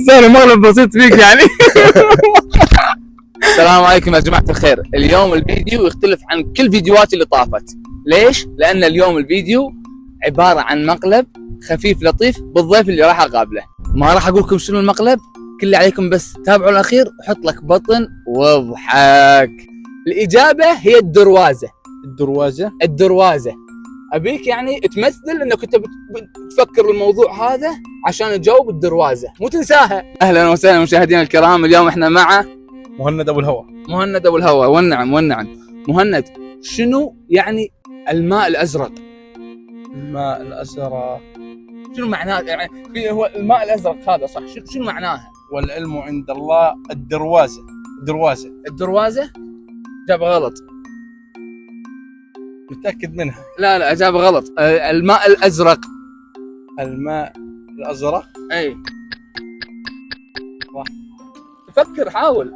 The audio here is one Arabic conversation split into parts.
صار مغلب بسيط فيك يعني. السلام عليكم يا جماعة الخير. اليوم الفيديو يختلف عن كل فيديوهات اللي طافت. ليش؟ لأن اليوم الفيديو عبارة عن مقلب خفيف لطيف بالضيف اللي راح أقابله. ما راح أقول لكم شنو المقلب، كل اللي عليكم بس تابعوا الأخير وحط لك بطن واضحك. الإجابة هي الدروازة. الدروازة. أبيك يعني تمثل إنك كنت بتفكر الموضوع هذا عشان تجاوب الدروازة، مو تنساها. أهلا وسهلا مشاهدينا الكرام، اليوم إحنا مع مهند أبو الهوى. والنعم. مهند، شنو يعني الماء الأزرق؟ الماء الأزرق شنو معناه؟ يعني في هو الماء الأزرق هذا صح، شنو معناها؟ والعلم عند الله. الدروازة. إجابة غلط. متأكد منها؟ لا إجابة غلط. الماء الأزرق. الماء الأزرق. أي فكر، حاول.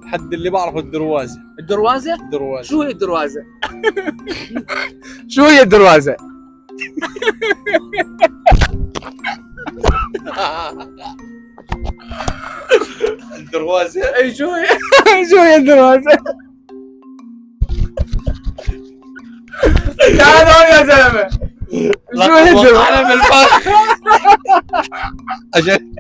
الحد اللي بعرفه الدروازة. الدروازة؟ شو هي الدروازة؟ الدروازة. اي شو هي الدروازة؟ تعال يا زلمة، شو هي الدروازة؟ أجل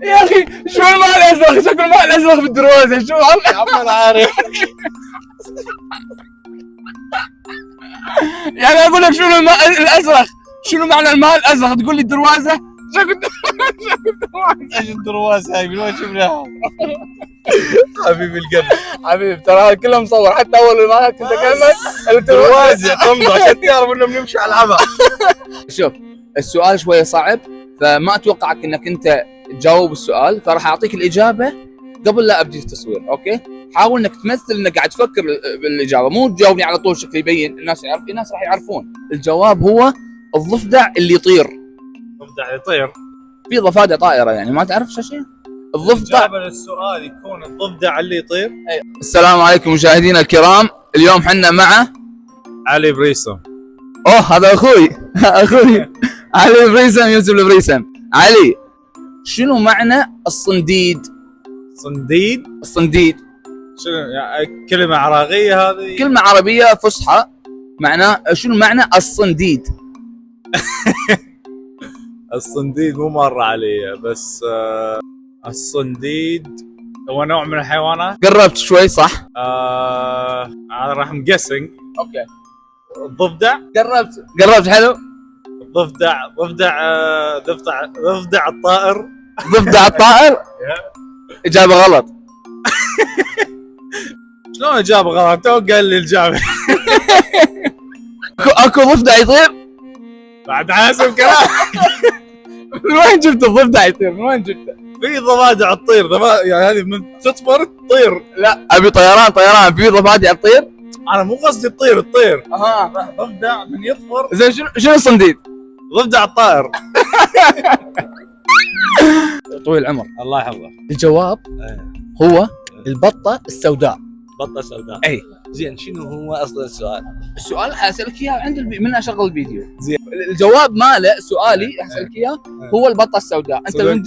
يا اخي شو الماء الازرق؟ شكل الماء الازرق بالدروازة شو؟ يا عم أنا عارف. يعني اقول لك شنو الماء الازرق، شنو معنى الماء الازرق تقول لي الدروازة؟ ايش الدروازة هاي؟ من وين شفناها؟ حبيبي القلب. حبيبي ترى كله مصور، حتى اول ما كنت اكلمك الدروازة تمضى عشان تعرف انه بنمشي على العمى. شوف السؤال شوية صعب، فما اتوقعك انك انت تجاوب السؤال، فراح اعطيك الاجابة قبل لا ابدي التصوير، اوكي؟ حاول انك تمثل انك قاعد تفكر بالاجابة، مو تجاوبني على طول شكل يبين الناس راح يعرفون. الجواب هو الضفدع اللي يطير. ضفدع يطير؟ في ضفادع طائرة يعني ما تعرف شيء؟ الضفدع. الإجابة للسؤال يكون الضفدع اللي يطير. السلام عليكم مشاهدينا الكرام، اليوم حنا مع علي بريسم. هذا اخوي علي بريسم، يوسف البريسم. علي، شنو معنى الصنديد؟ الصنديد شنو يعني؟ كلمة عراقية هذه؟ كلمة عربية فصحى. معناه شنو معنى الصنديد؟ الصنديد مو مرة علي، بس الصنديد هو نوع من الحيوانات. قربت شوي صح؟ انا راح مقسنج. اوكي. الضفدع. قربت حلو. ضفدع الطائر. ضفدع الطائر؟ إجابة غلط. شلون إجابة غلط؟ تو قال لي الإجابة. اكو ضفدع يطير؟ بعد حاسب كلام. من وين جبت الضفدع يطير؟ من وين جبته؟ في ضفادع تطير، يعني هذه من تطفر تطير. لا ابي طيران. في ضفادع تطير؟ انا مو قصدي تطير. اها ضفدع من يطفر. زين شنو الصنديد؟ ضفدع الطائر. طويل العمر الله يحفظه. الجواب هو البطة السوداء. بطة سوداء. اي زين، شنو هو اصلا السؤال؟ السؤال حاسألك اياه عند من اشغل الفيديو. زين الجواب ماله سؤالي حاسألك اياه هو البطة السوداء. انت من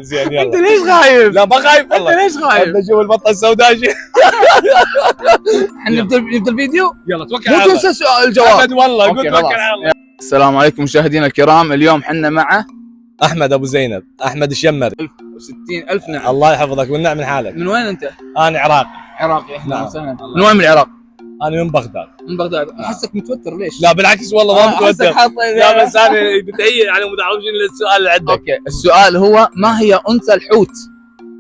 زين يلا. انت ليش خايف؟ لا ما خايف والله. انت ليش خايف؟ بدي اشوف البطة السوداء. احنا نبدا الفيديو. يلا توكل على الله، مو تنسى سؤال الجواب. احمد والله قلت توكل على الله. السلام عليكم مشاهدينا الكرام، اليوم حنا مع احمد ابو زينب، احمد الشمري. 60,000 نعم. الله يحفظك والنعم من حالك. من وين انت؟ انا عراقي. نعم. من وين من العراق؟ انا من بغداد. من بغداد. احسك متوتر ليش؟ لا بالعكس والله ما متوتر. لا بس انا بتهيئ يعني متعرفين للسؤال اللي عندك. اوكي السؤال هو ما هي انثى الحوت؟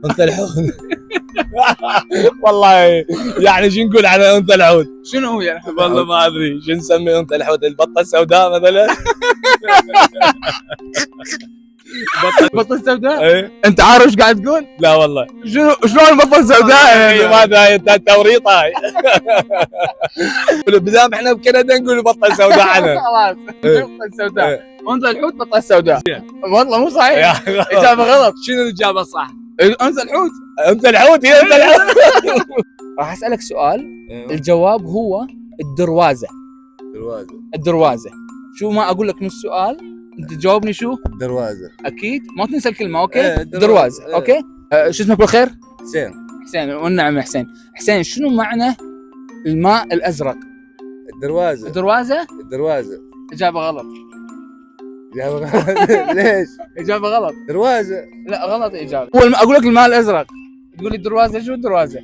انثى الحوت. والله يعني شو نقول على انثى الحوت؟ شنو هو يعني؟ والله ما ادري شو نسمي انثى الحوت. البطه السوداء مثلا. البطة السوداء؟ ايه انت عارف ايش قاعد تقول؟ لا والله. شلون البطة السوداء؟ هذا هاي توريط هاي. بدام احنا بكندا نقول البطه السوداء عنها. خلاص البطة السوداء. انثى الحوت بطة السوداء. والله مو صحيح. اجابة غلط. شنو الاجابه الصح؟ انثى الحوت. انثى الحوت هي انثى الحوت. راح اسالك سؤال، الجواب هو الدروازة. الدروازة. شو ما اقول لك من السؤال انت تجاوبني شو؟ الدروازة. اكيد ما تنسى الكلمه. اوكي إيه، دروازه. إيه. اوكي شو اسمك بالخير؟ حسين. حسين. والنعم يا حسين. حسين شنو معنى الماء الازرق؟ الدروازة. دروازه. الدروازة. اجابه غلط. ليش؟ اجابه غلط. دروازة. لا غلط اجابه. اقول لك الماء الازرق تقول لي الدروازه. شو الدروازه؟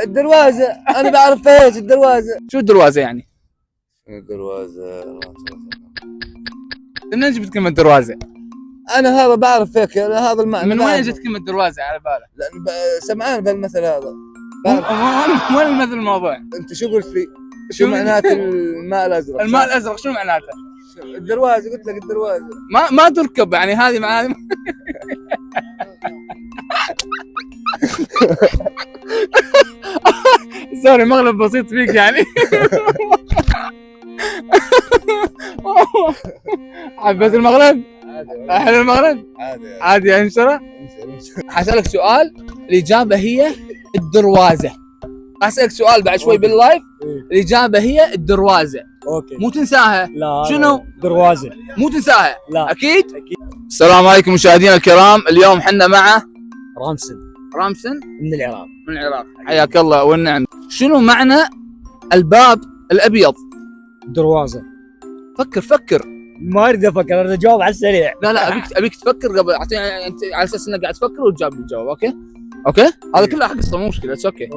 الدروازة أنا بعرف ايش الدروازة. شو الدروازه يعني؟ الدروازة من وين جبت كلمه دروازه؟ أنا هذا بعرف هيك هذا المعنى. من وين اجت كلمه دروازه على بالك؟ لأن سمعان بالمثل هذا. وين المثل الموضوع؟ أنت شو قلت لي؟ شو معنات الماء الأزرق؟ الماء الازرق شنو معناته؟ الدروازة. قلت لك الدروازة. ما تركب يعني هذه مع سوري مغلب بسيط فيك يعني. حبيت المغلب؟ حلو المغلب؟ عادي انشره؟ حسألك سؤال الإجابة هي الدروازة. حسألك سؤال بعد شوي باللايف الإجابة هي الدروازة. اوكي مو تنساها. لا شنو؟ دروازه. مو تنساها. لا أكيد؟ السلام عليكم مشاهدينا الكرام. اليوم حنا مع رامسن من العراق. من العراق. حياك الله والنعم. شنو معنى الباب الأبيض؟ دروازه. فكر. ما اريد افكر، اريد اجاوب على السريع. لا ابيك تفكر قبل اعطيني انت على اساس انك قاعد تفكر وتجاوب الجواب. اوكي هذا كله حق قصه مو مشكله. اوكي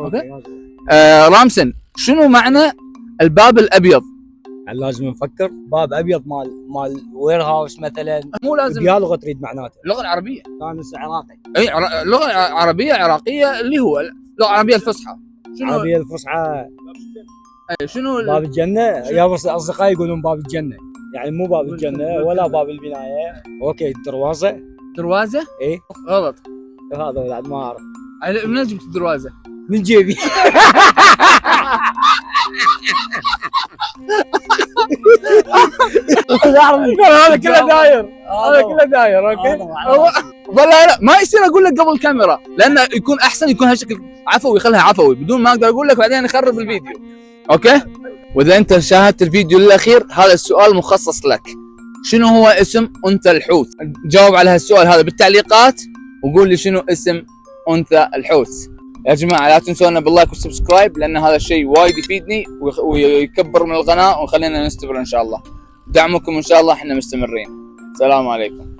رامسن شنو معنى الباب الابيض؟ يعني لازم نفكر. باب ابيض مال وير هاوس مثلا. مو لازم. بيا لغه تريد معناته. اللغه العربيه. كان عراقي. اي لغه عربيه عراقيه اللي هو اللغه العربيه الفصحى. شنو العربيه الفصحى. شنو باب الجنه. يا اصدقائي يقولون باب الجنه، يعني مو باب الجنه ولا باب البنايه. اوكي دروازه. ايه غلط. هذا بعد ما اعرف. من جبت الدروازه؟ من جيبي. هذا كله داير. اوكي لا ما يصير اقول لك قبل الكاميرا لانه يكون احسن، يكون هالشكل عفوي. خلها عفوي بدون ما اقدر اقول لك بعدين نخرب الفيديو. اوكي واذا انت شاهدت الفيديو للاخير هذا السؤال مخصص لك. شنو هو اسم انثى الحوت؟ جاوب على هالسؤال هذا بالتعليقات وقول لي شنو اسم انثى الحوت. يا جماعه لا تنسونا باللايك والسبسكرايب لان هذا الشيء وايد يفيدني ويكبر من القناه ويخلينا نستمر ان شاء الله. دعمكم ان شاء الله احنا مستمرين. السلام عليكم.